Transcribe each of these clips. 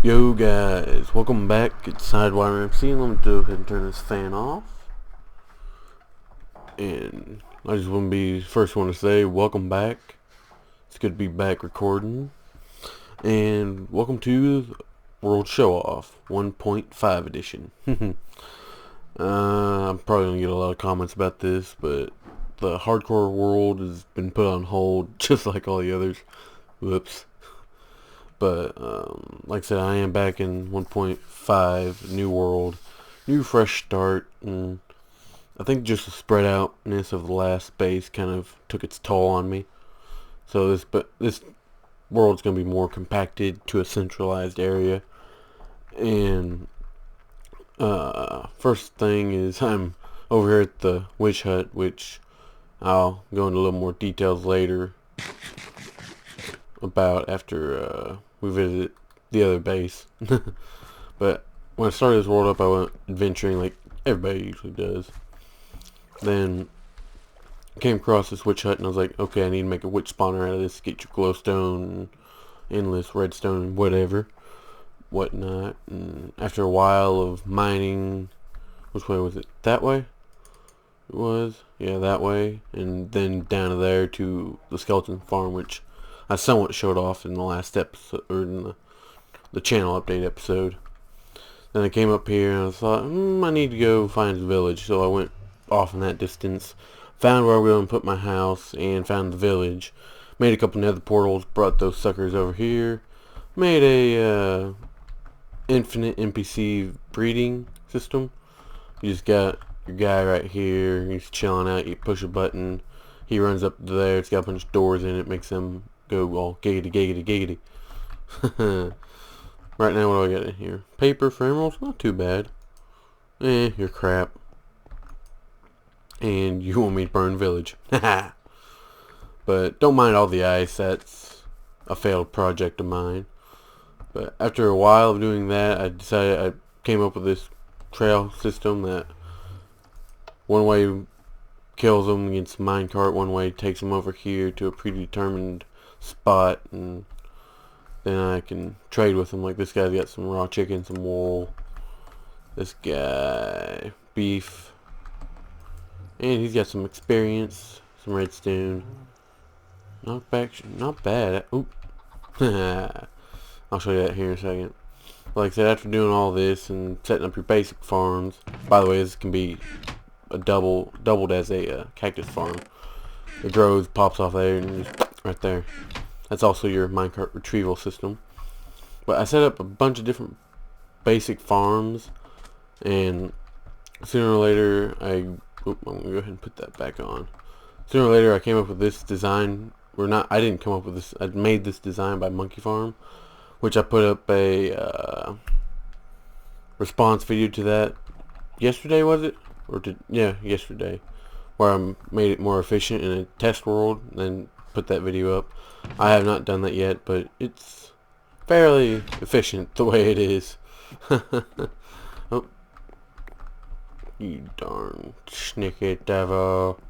Yo guys, welcome back. It's Sidewire MC. Let me go ahead and turn this fan off. And I just want to be the first one to say welcome back. It's good to be back recording. And welcome to World Show Off 1.5 edition. I'm probably going to get a lot of comments about this, but the hardcore world has been put on hold just like all the others. Whoops. But like I said, I am back in 1.5, new world, new fresh start, and I think just the spread outness of the last base kind of took its toll on me. So this world's gonna be more compacted to a centralized area. And first thing is I'm over here at the witch hut, which I'll go into a little more details later about after we visit the other base. But when I started this world up, I went adventuring like everybody usually does. Then I came across this witch hut and I was like, okay, I need to make a witch spawner out of this. Get your glowstone, endless redstone, whatnot. And after a while of mining, which way was it? That way? It was? Yeah, that way. And then down to there to the skeleton farm, which I somewhat showed off in the last episode, or in the channel update episode. Then I came up here and I thought, I need to go find a village. So I went off in that distance, found where I was going to put my house, and found the village. Made a couple nether portals, brought those suckers over here. Made a infinite NPC breeding system. You just got your guy right here. He's chilling out. You push a button. He runs up there. It's got a bunch of doors in it. Makes them go all giggity, giggity, giggity. Right now, what do I got in here? Paper for emeralds? Not too bad. You're crap. And you want me to burn village. But don't mind all the ice. That's a failed project of mine. But after a while of doing that, I decided I came up with this trail system that one way kills them against minecart, one way takes them over here to a predetermined spot, and then I can trade with them. Like this guy's got some raw chicken, some wool. This guy, beef. And he's got some experience, some redstone. Not bad. Oop. I'll show you that here in a second. Like I said, after doing all this and setting up your basic farms, by the way, this can be a doubled as a cactus farm. It grows, pops off there, and just right there. That's also your minecart retrieval system. But I set up a bunch of different basic farms, and sooner or later I'm gonna go ahead and put that back on. Sooner or later I came up with this design. I didn't come up with this. I made this design by Monkey Farm, which I put up a response video to that yesterday, was it? Yeah, yesterday, where I made it more efficient in a test world, and put that video up. I have not done that yet, but it's fairly efficient the way it is. Oh, you darn sneaky devil.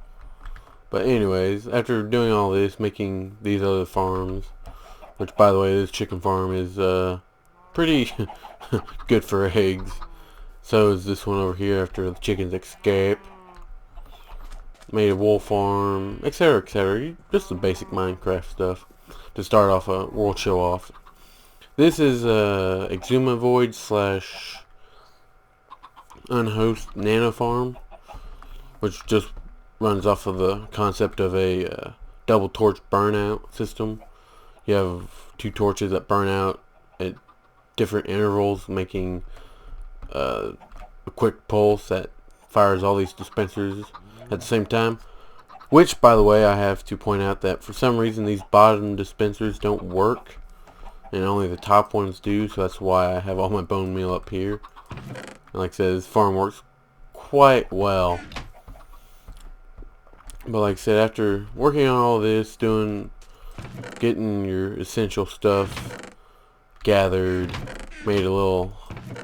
But anyways, after doing all this, making these other farms, which by the way, this chicken farm is pretty good for eggs. So is this one over here after the chickens escape. Made a wool farm, etc, etc. Just the basic Minecraft stuff to start off a world show off. This is Exuma Void / Unhost Nano Farm, which just runs off of the concept of a double torch burnout system. You have two torches that burn out at different intervals, making a quick pulse that fires all these dispensers at the same time. Which, by the way, I have to point out that for some reason these bottom dispensers don't work, and only the top ones do, so that's why I have all my bone meal up here. And like I said, this farm works quite well. But like I said, after working on all this, getting your essential stuff gathered, made a little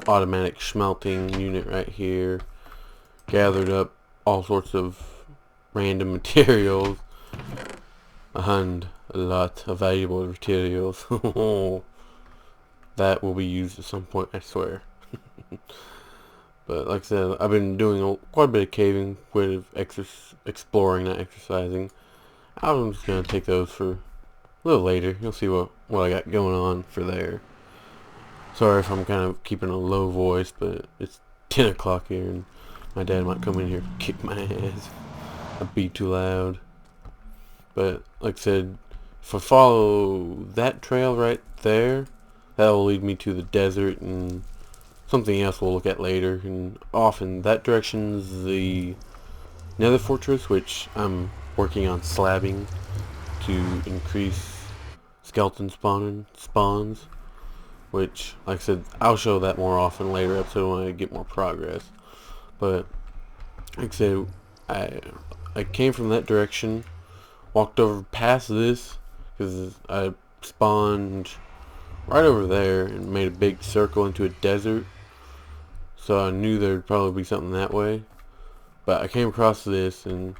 automatic smelting unit right here, gathered up all sorts of random materials, a lot of valuable materials. that will be used at some point, I swear. But like I said, I've been doing quite a bit of caving, with exploring, not exercising. I'm just gonna take those for a little later. You'll see what I got going on for there. Sorry if I'm kind of keeping a low voice, but it's 10 o'clock here, and my dad might come in here and kick my ass. I'd be too loud. But like I said, if I follow that trail right there, that will lead me to the desert and something else we'll look at later. And off in that direction's the Nether Fortress, which I'm working on slabbing to increase skeleton spawns. Which, like I said, I'll show that more often later episode when I get more progress. But like I said, I came from that direction, walked over past this because I spawned right over there and made a big circle into a desert. So I knew there'd probably be something that way. But I came across this, and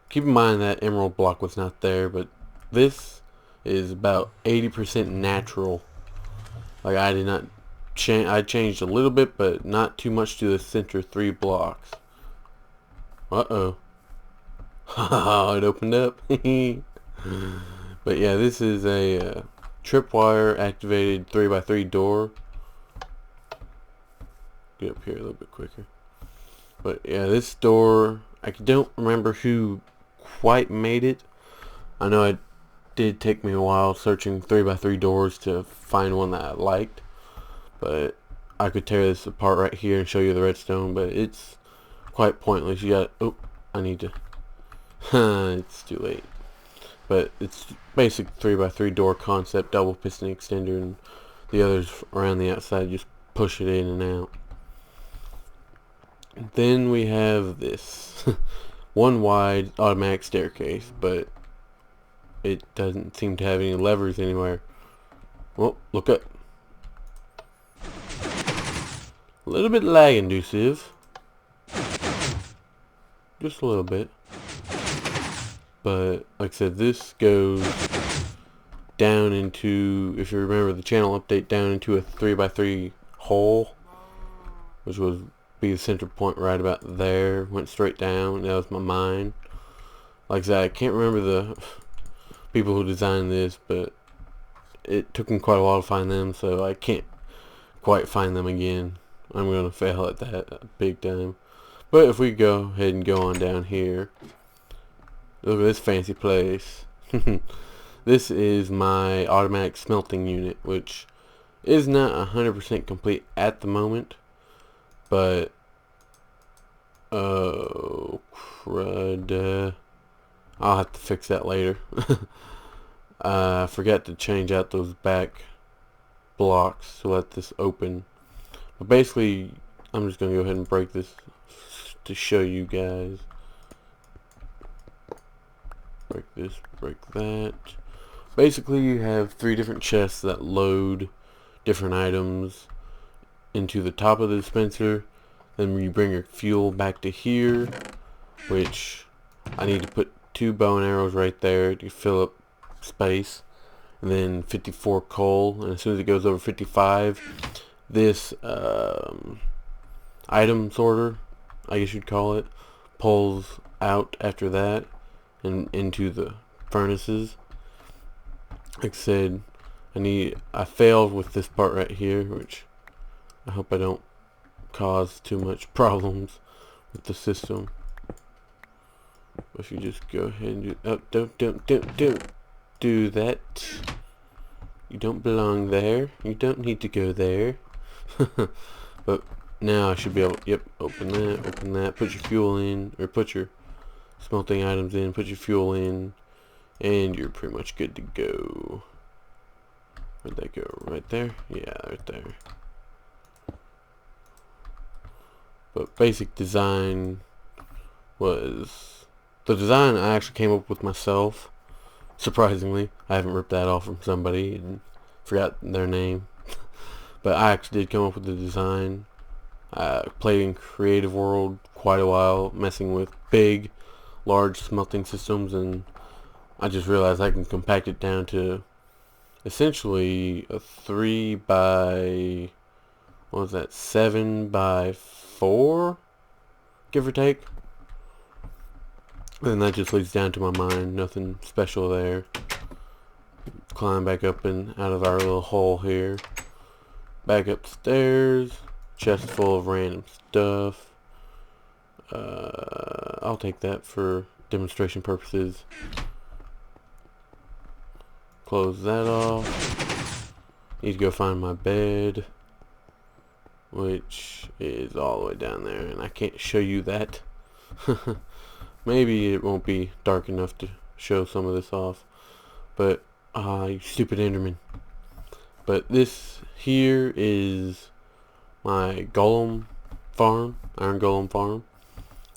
keep in mind that emerald block was not there, but this is about 80% natural. Like, I did not change. I changed a little bit, but not too much to the center 3 blocks. Uh-oh. Haha, it opened up. But yeah, this is a tripwire activated 3x3 door. Get up here a little bit quicker. But yeah, this door, I don't remember who quite made it. I know it did take me a while searching 3x3 doors to find one that I liked, but I could tear this apart right here and show you the redstone, but it's quite pointless. You got, oh, I need to, it's too late. But it's basic 3x3 door concept, double piston extender, and the others around the outside just push it in and out. Then we have this one wide automatic staircase, but it doesn't seem to have any levers anywhere. Well, look up. A little bit lag inducive. Just a little bit. But, like I said, this goes down into, if you remember the channel update, down into a 3x3 hole, which would be the center point right about there. Went straight down. That was my mine. Like I said, I can't remember the people who designed this, but it took me quite a while to find them, so I can't quite find them again. I'm gonna fail at that big time. But if we go ahead and go on down here, look at this fancy place. This is my automatic smelting unit, which is not 100% complete at the moment, but oh crud, I'll have to fix that later. I forgot to change out those back blocks to let this open. But basically, I'm just going to go ahead and break this to show you guys. Break this, break that. Basically, you have 3 different chests that load different items into the top of the dispenser. Then you bring your fuel back to here, which I need to put 2 bow and arrows right there to fill up space, and then 54 coal, and as soon as it goes over 55, this item sorter, I guess you'd call it, pulls out after that and into the furnaces. Like I said, I failed with this part right here, which I hope I don't cause too much problems with the system. If you just go ahead and do, oh, don't do that. You don't belong there. You don't need to go there. But now I should be able, yep, open that, put your fuel in, or put your smelting items in, put your fuel in, and you're pretty much good to go. Where'd that go? Right there? Yeah, right there. But basic design was, the design I actually came up with myself. Surprisingly, I haven't ripped that off from somebody and forgot their name. But I actually did come up with the design. I played in Creative World quite a while, messing with big, large smelting systems, and I just realized I can compact it down to essentially a 3 by, what was that, 7 by 4, give or take. And that just leads down to my mind, nothing special there. Climb back up and out of our little hole here. Back upstairs, chest full of random stuff. I'll take that for demonstration purposes. Close that off. Need to go find my bed, which is all the way down there, and I can't show you that. Maybe it won't be dark enough to show some of this off, but you stupid Enderman. But this here is my golem farm, iron golem farm,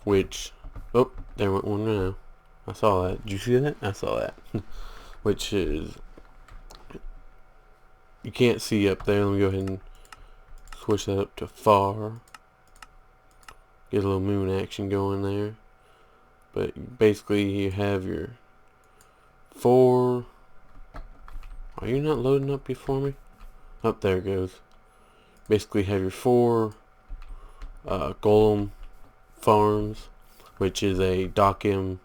which, oh, there went one now. I saw that. Did you see that? I saw that. Which is, you can't see up there. Let me go ahead and switch that up to far. Get a little moon action going there. But basically you have your 4, are you not loading up before me? Up there it goes. Basically have your 4 golem farms, which is a Dockim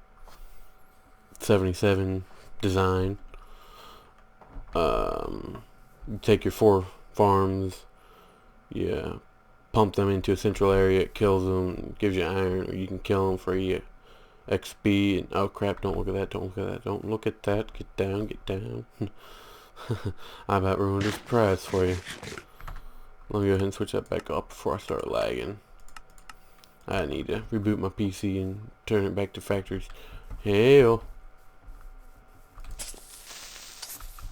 77 design. You take your 4 farms, you pump them into a central area, it kills them, gives you iron, or you can kill them for XP. And oh crap, don't look at that, don't look at that, don't look at that, get down, get down. I about ruined this prize for you. Let me go ahead and switch that back up before I start lagging. I need to reboot my PC and turn it back to factories. Hell.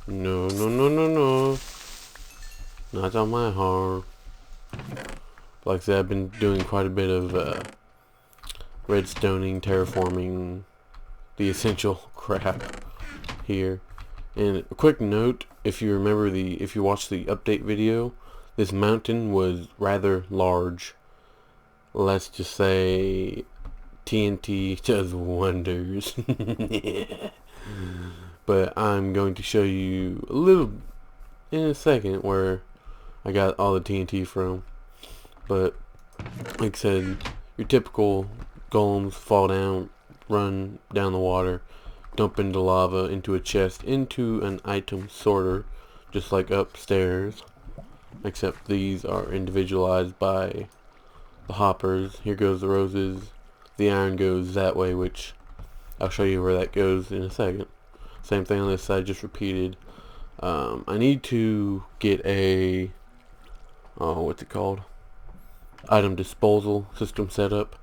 No, no, no, no, no. Not on my harm. Like I said, I've been doing quite a bit of redstoning, terraforming, the essential crap here. And a quick note, if you remember if you watched the update video, this mountain was rather large. Let's just say TNT does wonders. But I'm going to show you a little in a second where I got all the TNT from. But like I said, your typical golems fall down, run down the water, dump into lava, into a chest, into an item sorter, just like upstairs, except these are individualized by the hoppers. Here goes the roses, the iron goes that way, which I'll show you where that goes in a second. Same thing on this side, just repeated. I need to get a, what's it called, item disposal system set up,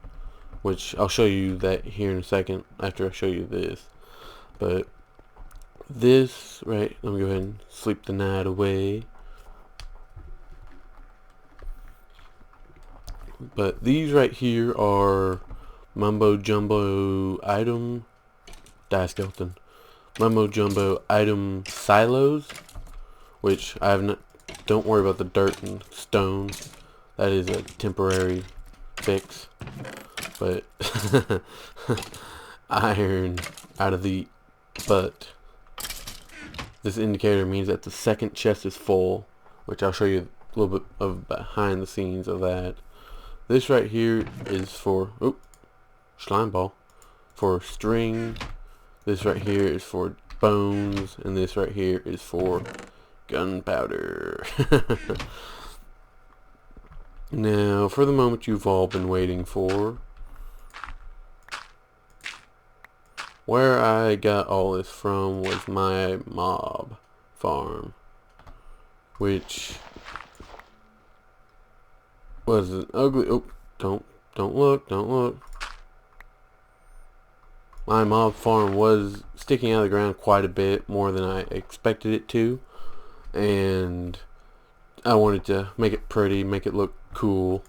which I'll show you that here in a second after I show you this. But this, right, let me go ahead and sleep the night away. But these right here are mumbo jumbo item, skeleton, mumbo jumbo item silos, which I have not, don't worry about the dirt and stone, that is a temporary fix. But iron out of the butt. This indicator means that the second chest is full, which I'll show you a little bit of behind the scenes of that. This right here is for, slime ball, for string. This right here is for bones, and this right here is for gunpowder. Now, for the moment you've all been waiting for, where I got all this from was my mob farm, which was an ugly, don't look. My mob farm was sticking out of the ground quite a bit more than I expected it to, and I wanted to make it pretty, make it look cool,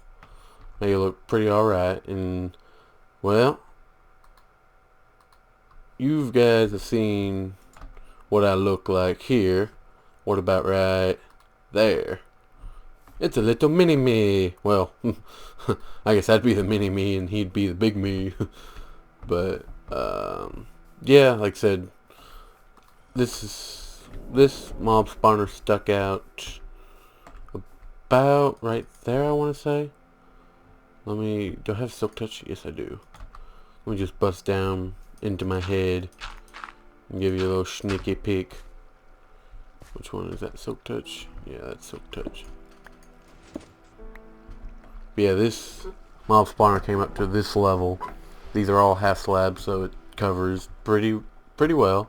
make it look pretty alright. And well, you guys have seen what I look like here. What about right there? It's a little mini me. Well, I guess I'd be the mini me and he'd be the big me. But yeah, like I said, this is this mob spawner stuck out about right there, I want to say. Do I have silk touch? Yes, I do. Let me just bust down into my head and give you a little sneaky peek. Which one is that? Silk touch? Yeah, that's silk touch. But yeah, this mob spawner came up to this level. These are all half slabs, so it covers pretty well.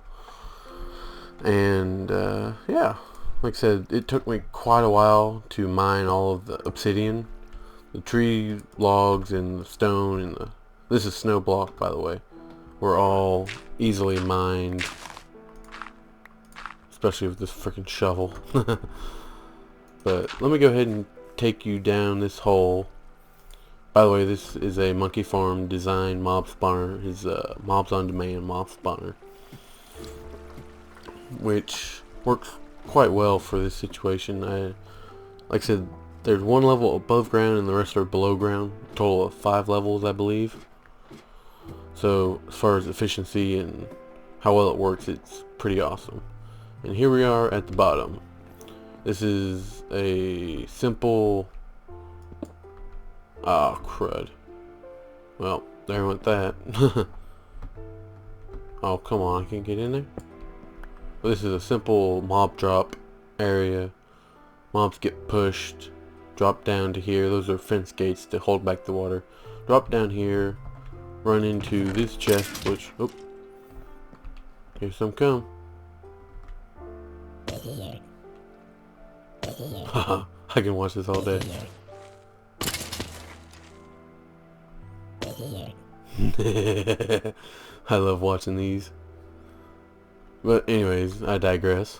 And yeah, like I said, it took me quite a while to mine all of the obsidian, the tree logs, and the stone, and this is snow block, by the way, were all easily mined, especially with this freaking shovel. But let me go ahead and take you down this hole. By the way, this is a Monkey Farm design mob spawner. His mobs on demand mob spawner, which works quite well for this situation. Like I said, there's one level above ground and the rest are below ground. A total of 5 levels, I believe. So as far as efficiency and how well it works, it's pretty awesome. And here we are at the bottom. This is a simple... Ah, crud. Well, there went that. Oh, come on, I can't get in there? Well, this is a simple mob drop area. Mobs get pushed, drop down to here. Those are fence gates to hold back the water. Drop down here, run into this chest, which... Oh, here some come. Haha, I can watch this all day. I love watching these. But anyways, I digress.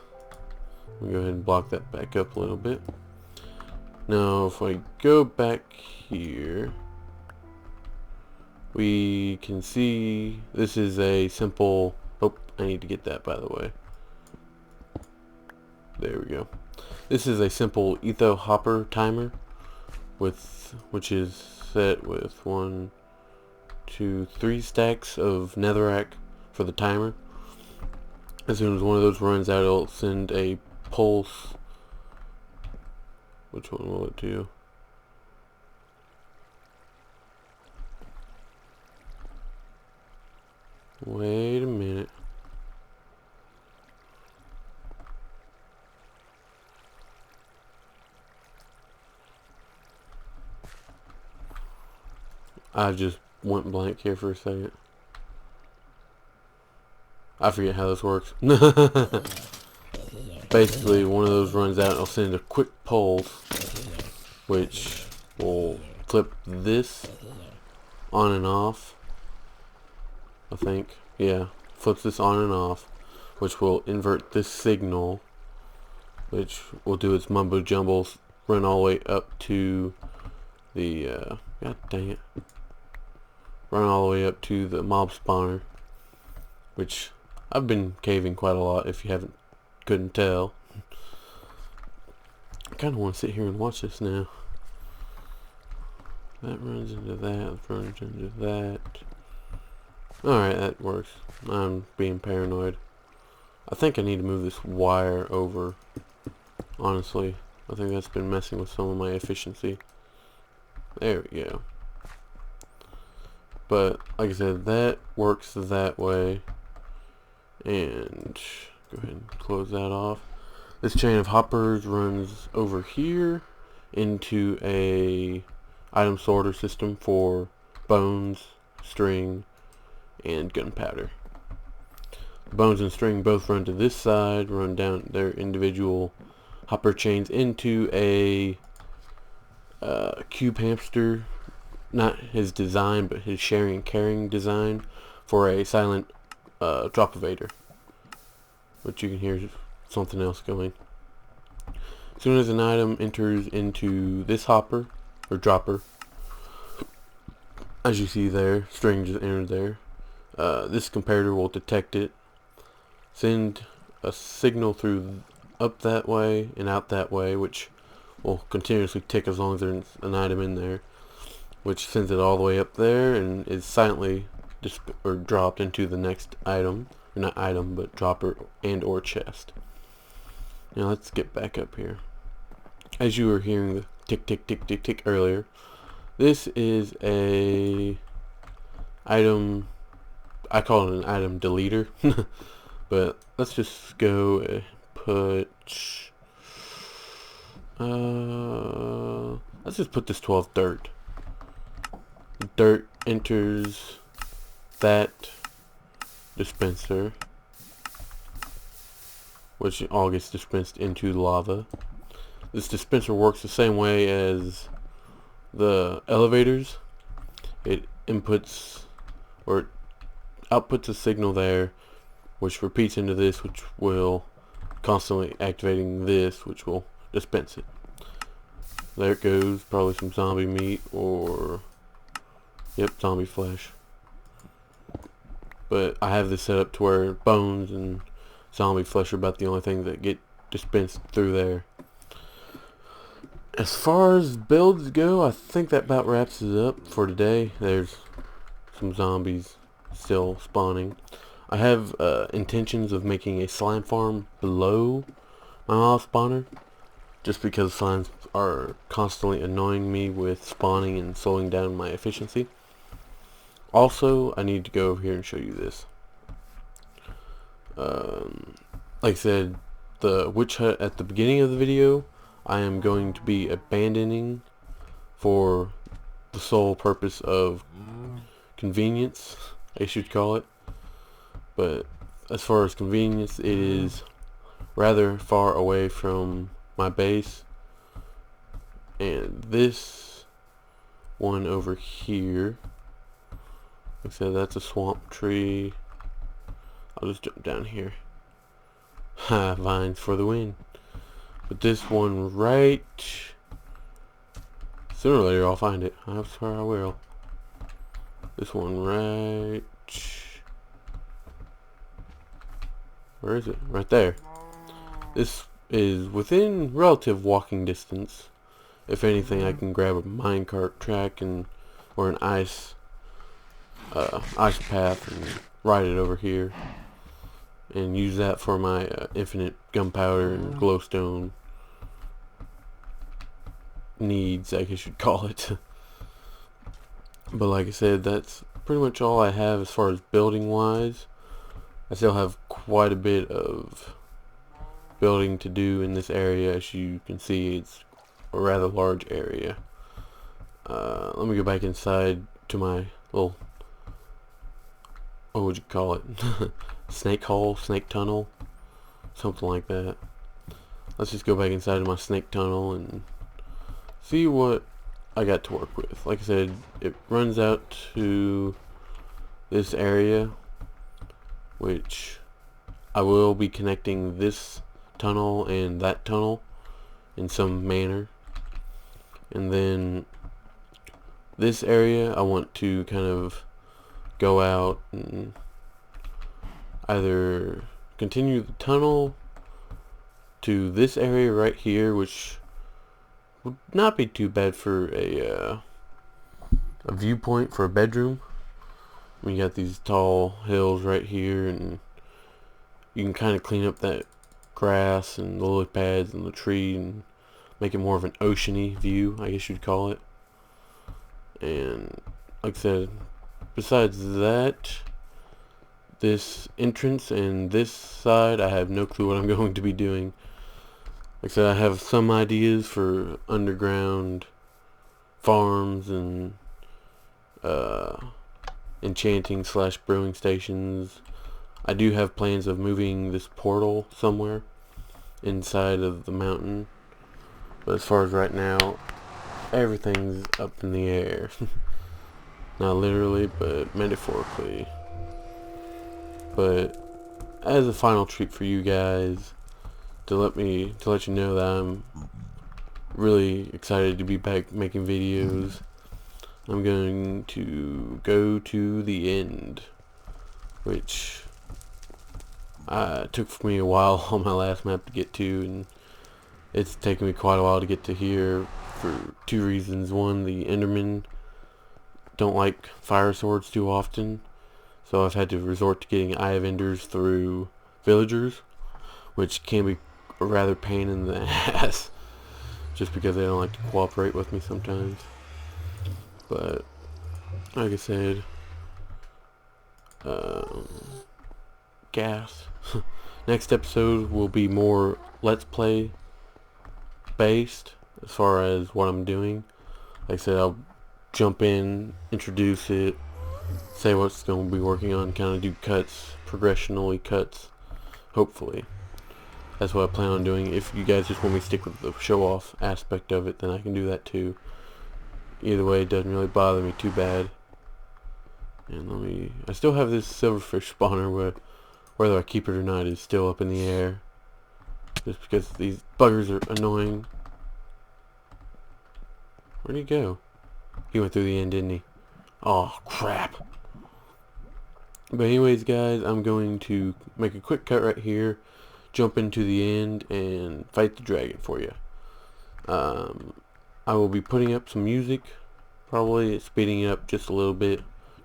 We'll go ahead and block that back up a little bit. Now if I go back here, we can see this is a simple... Oh, I need to get that, by the way. There we go. This is a simple etho hopper timer, which is set with 1, 2, 3 stacks of netherrack for the timer. As soon as one of those runs out, it'll send a pulse. Which one will it do? Wait a minute. I just went blank here for a second. I forget how this works. Basically, one of those runs out and it'll send a quick pulse, which will flip this on and off. I think. Yeah. Flips this on and off, which will invert this signal, which will do its mumbo jumbo, run all the way up to the, god dang it. Run all the way up to the mob spawner, which I've been caving quite a lot, if you couldn't tell. I kind of want to sit here and watch this now. That runs into that, runs into that. Alright, that works. I'm being paranoid. I think I need to move this wire over. Honestly, I think that's been messing with some of my efficiency. There we go. But, like I said, that works that way. And go ahead and close that off. This chain of hoppers runs over here into a item sorter system for bones, string, and gunpowder. Bones and string both run to this side, run down their individual hopper chains into a cube hamster. Not his design, but his sharing and carrying design for a silent drop evader, which you can hear something else going. As soon as an item enters into this hopper or dropper, as you see there, string just entered there. This comparator will detect it, send a signal through up that way and out that way, which will continuously tick as long as there's an item in there, which sends it all the way up there and is silently dropped into the next item, or not item, but dropper and or chest. Now let's get back up here. As you were hearing the tick tick tick tick tick earlier, this is a item. I call it an item deleter. But let's just go and put let's just put this 12 dirt. Dirt enters that dispenser, which all gets dispensed into lava. This dispenser works the same way as the elevators. It inputs or outputs a signal there, which repeats into this, which will constantly activating this, which will dispense it. There it goes. Probably some zombie meat or, yep, zombie flesh. But I have this set up to where bones and zombie flesh are about the only thing that get dispensed through there. As far as builds go, I think that about wraps it up for today. There's some zombies still spawning. I have intentions of making a slime farm below my lava spawner, just because slimes are constantly annoying me with spawning and slowing down my efficiency. Also, I need to go over here and show you this. Like I said, the witch hut at the beginning of the video, I am going to be abandoning for the sole purpose of convenience, I should call it. But as far as convenience, it is rather far away from my base. And this one over here, like I said, that's a swamp tree. I'll just jump down here. Ha, vines for the win. But this one right, sooner or later I'll find it. I swear I will. This one right, where is it? Right there. This is within relative walking distance. If anything, I can grab a minecart track and or an ice path and ride it over here and use that for my infinite gunpowder and glowstone needs, I guess you'd call it. But like I said, that's pretty much all I have as far as building wise. I still have quite a bit of building to do in this area. As you can see, it's a rather large area. Let me go back inside to my little, what would you call it? Snake hole, snake tunnel, something like that. Let's just go back inside of my snake tunnel and see what I got to work with. Like I said, it runs out to this area, which I will be connecting this tunnel and that tunnel in some manner. And then this area I want to kind of go out and either continue the tunnel to this area right here, which would not be too bad for a viewpoint for a bedroom. We got these tall hills right here, and you can kind of clean up that grass and the lily pads and the tree and make it more of an oceany view, I guess you'd call it. And like I said, besides that, this entrance and this side, I have no clue what I'm going to be doing. Like I said, I have some ideas for underground farms and enchanting / brewing stations. I do have plans of moving this portal somewhere inside of the mountain, but as far as right now, everything's up in the air. Not literally, but metaphorically. But as a final treat for you guys, to let you know that I'm really excited to be back making videos, I'm going to go to the end, which took for me a while on my last map to get to, and it's taken me quite a while to get to here for two reasons. One, the Endermen don't like fire swords too often, so I've had to resort to getting Eye of Enders through villagers, which can be a rather pain in the ass, just because they don't like to cooperate with me sometimes. But like I said, gas. Next episode will be more Let's Play based as far as what I'm doing. Like I said, I'll jump in, introduce it, say what's going to be working on, kind of do cuts, progressionally cuts, hopefully. That's what I plan on doing. If you guys just want me to stick with the show-off aspect of it, then I can do that too. Either way, it doesn't really bother me too bad. And I still have this silverfish spawner where whether I keep it or not is still up in the air. Just because these buggers are annoying. Where'd he go? He went through the end, didn't he? Oh, crap. But anyways, guys, I'm going to make a quick cut right here, jump into the end, and fight the dragon for you. I will be putting up some music, probably speeding it up just a little bit,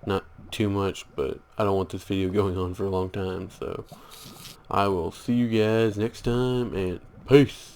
not too much, but I don't want this video going on for a long time, so I will see you guys next time, and peace.